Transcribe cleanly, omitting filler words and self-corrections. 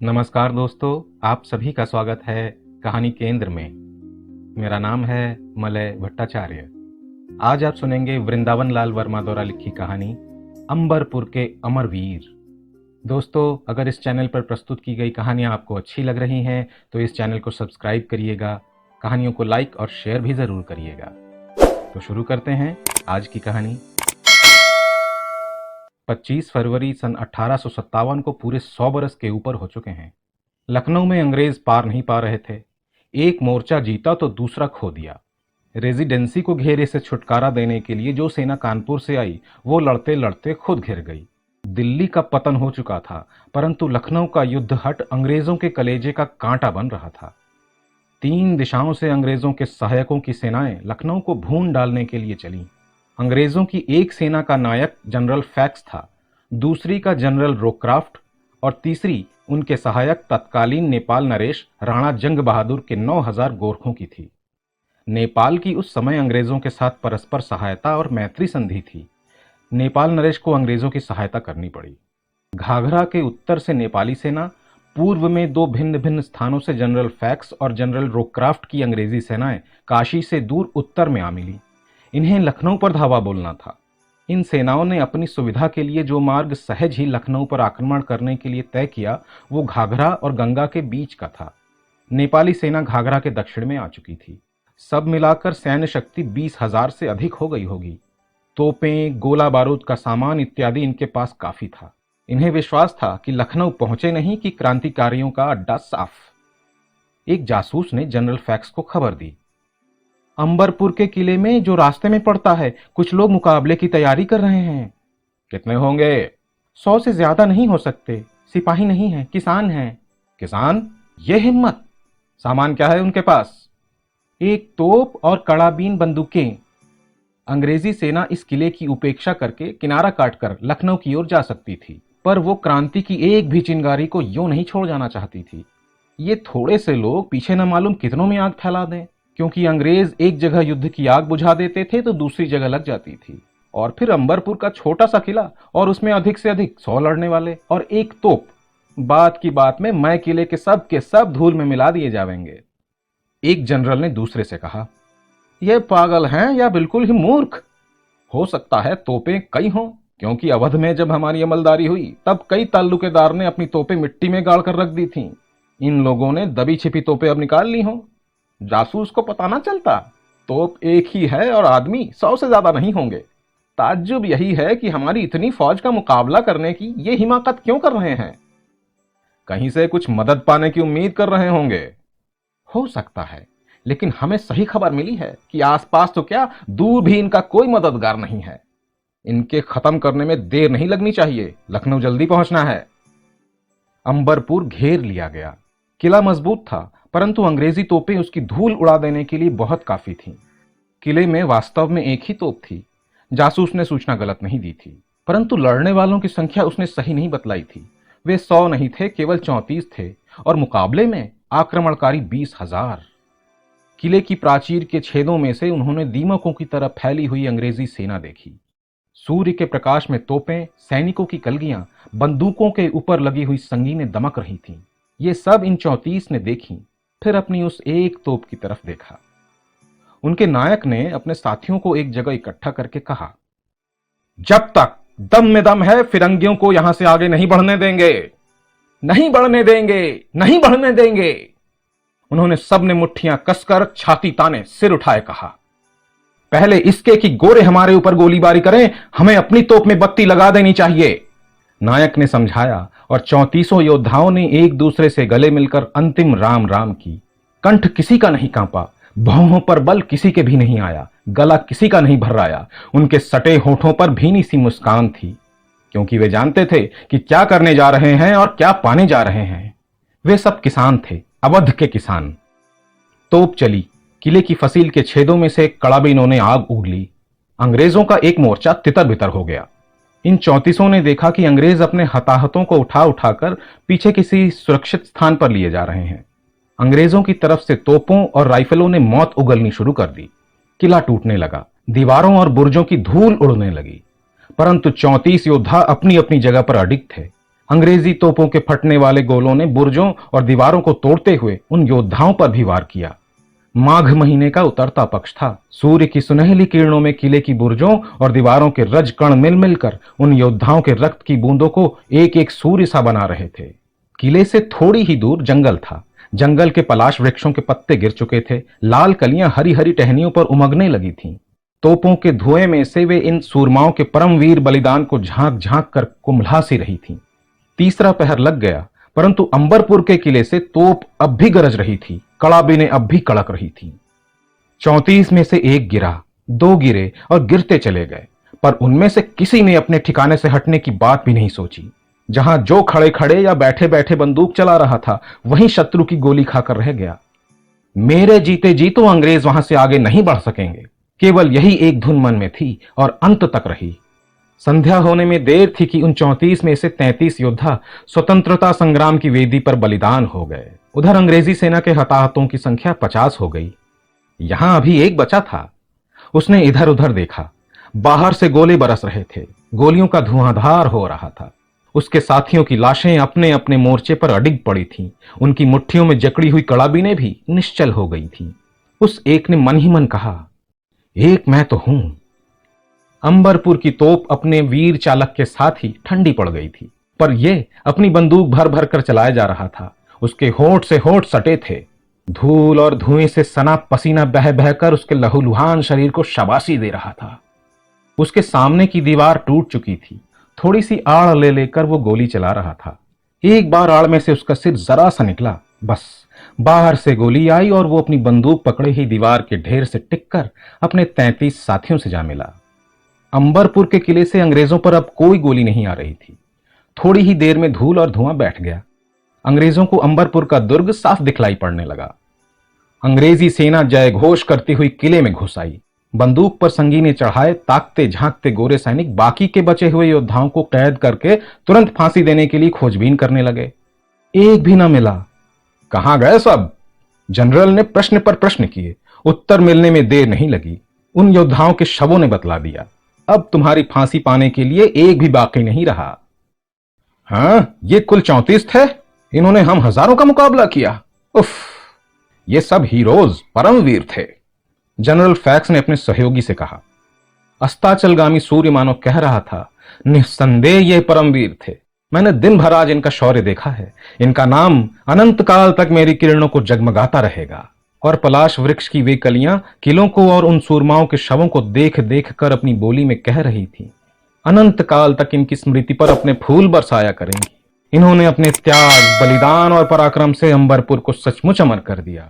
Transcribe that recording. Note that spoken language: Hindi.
नमस्कार दोस्तों, आप सभी का स्वागत है कहानी केंद्र में। मेरा नाम है मलय भट्टाचार्य। आज आप सुनेंगे वृंदावन लाल वर्मा द्वारा लिखी कहानी अंबरपुर के अमरवीर। दोस्तों, अगर इस चैनल पर प्रस्तुत की गई कहानियाँ आपको अच्छी लग रही हैं तो इस चैनल को सब्सक्राइब करिएगा, कहानियों को लाइक और शेयर भी ज़रूर करिएगा। तो शुरू करते हैं आज की कहानी। 25 फरवरी सन 1857 को पूरे 100 बरस के ऊपर हो चुके हैं। लखनऊ में अंग्रेज पार नहीं पा रहे थे। एक मोर्चा जीता तो दूसरा खो दिया। रेजिडेंसी को घेरे से छुटकारा देने के लिए जो सेना कानपुर से आई वो लड़ते लड़ते खुद घिर गई। दिल्ली का पतन हो चुका था, परंतु लखनऊ का युद्ध हट अंग्रेजों के कलेजे का कांटा बन रहा था। 3 दिशाओं से अंग्रेजों के सहायकों की सेनाएं लखनऊ को भून डालने के लिए चलीं। अंग्रेजों की एक सेना का नायक जनरल फैक्स था, दूसरी का जनरल रोक्राफ्ट और तीसरी उनके सहायक तत्कालीन नेपाल नरेश राणा जंग बहादुर के 9000 गोरखों की थी। नेपाल की उस समय अंग्रेजों के साथ परस्पर सहायता और मैत्री संधि थी। नेपाल नरेश को अंग्रेजों की सहायता करनी पड़ी। घाघरा के उत्तर से नेपाली सेना, पूर्व में 2 भिन्न भिन्न स्थानों से जनरल फैक्स और जनरल रोक्राफ्ट की अंग्रेजी सेनाएं काशी से दूर उत्तर में आ मिली। इन्हें लखनऊ पर धावा बोलना था। इन सेनाओं ने अपनी सुविधा के लिए जो मार्ग सहज ही लखनऊ पर आक्रमण करने के लिए तय किया वो घाघरा और गंगा के बीच का था। नेपाली सेना घाघरा के दक्षिण में आ चुकी थी। सब मिलाकर सैन्य शक्ति 20,000 से अधिक हो गई होगी। तोपें, गोला बारूद का सामान इत्यादि इनके पास काफी था। इन्हें विश्वास था कि लखनऊ पहुंचे नहीं कि क्रांतिकारियों का अड्डा साफ। एक जासूस ने जनरल फैक्स को खबर दी, अंबरपुर के किले में जो रास्ते में पड़ता है कुछ लोग मुकाबले की तैयारी कर रहे हैं। कितने होंगे? 100 से ज्यादा नहीं हो सकते। सिपाही नहीं है, किसान हैं। किसान? ये हिम्मत! सामान क्या है उनके पास? एक तोप और कड़ाबीन बंदूकें। अंग्रेजी सेना इस किले की उपेक्षा करके किनारा काटकर लखनऊ की ओर जा सकती थी, पर वो क्रांति की एक भी चिंगारी को यूं नहीं छोड़ जाना चाहती थी। ये थोड़े से लोग पीछे न मालूम कितनों में आग फैला दें, क्योंकि अंग्रेज एक जगह युद्ध की आग बुझा देते थे तो दूसरी जगह लग जाती थी। और फिर अंबरपुर का छोटा सा किला और उसमें अधिक से अधिक 100 लड़ने वाले और एक तोप। बात की बात में मैं किले के सब धूल में मिला दिए जाएंगे। एक जनरल ने दूसरे से कहा, ये पागल हैं या बिल्कुल ही मूर्ख? हो सकता है तोपें कई हों, क्योंकि अवध में जब हमारी अमलदारी हुई तब कई ताल्लुकेदार ने अपनी तोपें मिट्टी में गाड़ कर रख दी थीं। इन लोगों ने दबी छिपी तोपें अब निकाल ली हों। जासूस को पता ना चलता। तोप एक ही है और आदमी 100 से ज्यादा नहीं होंगे। ताज्जुब यही है कि हमारी इतनी फौज का मुकाबला करने की ये हिमाकत क्यों कर रहे हैं? कहीं से कुछ मदद पाने की उम्मीद कर रहे होंगे। हो सकता है, लेकिन हमें सही खबर मिली है कि आसपास तो क्या, दूर भी इनका कोई मददगार नहीं है। इनके खत्म करने में देर नहीं लगनी चाहिए। लखनऊ जल्दी पहुंचना है। अंबरपुर घेर लिया गया। किला मजबूत था, परंतु अंग्रेजी तोपें उसकी धूल उड़ा देने के लिए बहुत काफी थीं। किले में वास्तव में एक ही तोप थी। जासूस ने सूचना गलत नहीं दी थी, परंतु लड़ने वालों की संख्या उसने सही नहीं बतलाई थी। वे 100 नहीं थे, केवल 34 थे और मुकाबले में आक्रमणकारी 20,000। किले की प्राचीर के छेदों में से उन्होंने दीमकों की तरह फैली हुई अंग्रेजी सेना देखी। सूर्य के प्रकाश में तोपें, सैनिकों की कलगियां, बंदूकों के ऊपर लगी हुई संगीनें दमक रही थीं। ये सब इन 34 ने देखी, फिर अपनी उस एक तोप की तरफ देखा। उनके नायक ने अपने साथियों को एक जगह इकट्ठा करके कहा, जब तक दम में दम है फिरंगियों को यहां से आगे नहीं बढ़ने देंगे, नहीं बढ़ने देंगे, नहीं बढ़ने देंगे। उन्होंने सबने मुट्ठियां कसकर छाती ताने सिर उठाए कहा, पहले इसके कि गोरे हमारे ऊपर गोलीबारी करें, हमें अपनी तोप में बत्ती लगा देनी चाहिए। नायक ने समझाया और 34 योद्धाओं ने एक दूसरे से गले मिलकर अंतिम राम राम की। कंठ किसी का नहीं कांपा, भौहों पर बल किसी के भी नहीं आया, गला किसी का नहीं भर्राया। उनके सटे होठों पर भीनी सी मुस्कान थी, क्योंकि वे जानते थे कि क्या करने जा रहे हैं और क्या पाने जा रहे हैं। वे सब किसान थे, अवध के किसान। तोप चली। किले की फसील के छेदों में से कड़ाबीनों ने आग उड़ ली। अंग्रेजों का एक मोर्चा तितर बितर हो गया। इन 34 ने देखा कि अंग्रेज अपने हताहतों को उठा उठाकर पीछे किसी सुरक्षित स्थान पर लिए जा रहे हैं। अंग्रेजों की तरफ से तोपों और राइफलों ने मौत उगलनी शुरू कर दी। किला टूटने लगा, दीवारों और बुर्जों की धूल उड़ने लगी, परंतु 34 योद्धा अपनी अपनी जगह पर अडिग थे। अंग्रेजी तोपों के फटने वाले गोलों ने बुर्जों और दीवारों को तोड़ते हुए उन योद्धाओं पर भी वार किया। माघ महीने का उतरता पक्ष था। सूर्य की सुनहली किरणों में किले की बुर्जों और दीवारों के रज कण मिल मिलकर उन योद्धाओं के रक्त की बूंदों को एक एक सूर्य सा बना रहे थे। किले से थोड़ी ही दूर जंगल था। जंगल के पलाश वृक्षों के पत्ते गिर चुके थे। लाल कलियां हरी हरी टहनियों पर उमगने लगी थीं। तोपों के धुएं में से वे इन सूरमाओं के परमवीर बलिदान को झांक झांक कर कुम्भला सी रही थीं। तीसरा पहर लग गया, परंतु अंबरपुर के किले से तोप अब भी गरज रही थी। कड़ाबीनें अब भी कड़क रही थीं। 34 में से एक गिरा, दो गिरे और गिरते चले गए, पर उनमें से किसी ने अपने ठिकाने से हटने की बात भी नहीं सोची। जहां जो खड़े खड़े या बैठे बैठे बंदूक चला रहा था, वहीं शत्रु की गोली खाकर रह गया। मेरे जीते जी तो अंग्रेज वहां से आगे नहीं बढ़ सकेंगे। केवल यही एक धुन मन में थी और अंत तक रही। संध्या होने में देर थी कि उन 34 में से 33 योद्धा स्वतंत्रता संग्राम की वेदी पर बलिदान हो गए। उधर अंग्रेजी सेना के हताहतों की संख्या 50 हो गई। यहां अभी एक बचा था। उसने इधर उधर देखा। बाहर से गोले बरस रहे थे। गोलियों का धुआंधार हो रहा था। उसके साथियों की लाशें अपने अपने मोर्चे पर अडिग पड़ी थीं। उनकी मुट्ठियों में जकड़ी हुई कड़ाबीनें भी निश्चल हो गई थीं। उस एक ने मन ही मन कहा, एक मैं तो हूं। अंबरपुर की तोप अपने वीर चालक के साथ ही ठंडी पड़ गई थी, पर यह अपनी बंदूक भर भर कर चलाया जा रहा था। उसके होंठ से होंठ सटे थे। धूल और धुएं से सना पसीना बह बहकर उसके लहूलुहान शरीर को शाबाशी दे रहा था। उसके सामने की दीवार टूट चुकी थी। थोड़ी सी आड़ ले लेकर वो गोली चला रहा था। एक बार आड़ में से उसका सिर जरा सा निकला, बस बाहर से गोली आई और वो अपनी बंदूक पकड़े ही दीवार के ढेर से टिककर अपने 33 साथियों से जा मिला। अंबरपुर के किले से अंग्रेजों पर अब कोई गोली नहीं आ रही थी। थोड़ी ही देर में धूल और धुआं बैठ गया। अंग्रेजों को अंबरपुर का दुर्ग साफ दिखलाई पड़ने लगा। अंग्रेजी सेना जय घोष करती हुई किले में घुस आई। बंदूक पर संगीने चढ़ाए ताकते झांकते गोरे सैनिक बाकी के बचे हुए योद्धाओं को कैद करके तुरंत फांसी देने के लिए खोजबीन करने लगे। एक भी न मिला। कहां गए सब? जनरल ने प्रश्न पर प्रश्न किए। उत्तर मिलने में देर नहीं लगी। उन योद्धाओं के शवों ने बतला दिया, अब तुम्हारी फांसी पाने के लिए एक भी बाकी नहीं रहा। हाँ, ये कुल 34 थे। इन्होंने हम हजारों का मुकाबला किया। उफ, ये सब हीरोज परमवीर थे। जनरल फैक्स ने अपने सहयोगी से कहा। अस्ताचलगामी सूर्य मानो कह रहा था, निस्संदेह ये परमवीर थे। मैंने दिन भर आज इनका शौर्य देखा है। इनका नाम अनंत काल तक मेरी किरणों को जगमगाता रहेगा। और पलाश वृक्ष की वे कलियां किलों को और उन सूरमाओं के शवों को देख देख कर अपनी बोली में कह रही थी, अनंत काल तक इनकी स्मृति पर अपने फूल बरसाया करेंगी। इन्होंने अपने त्याग, बलिदान और पराक्रम से अंबरपुर को सचमुच अमर कर दिया।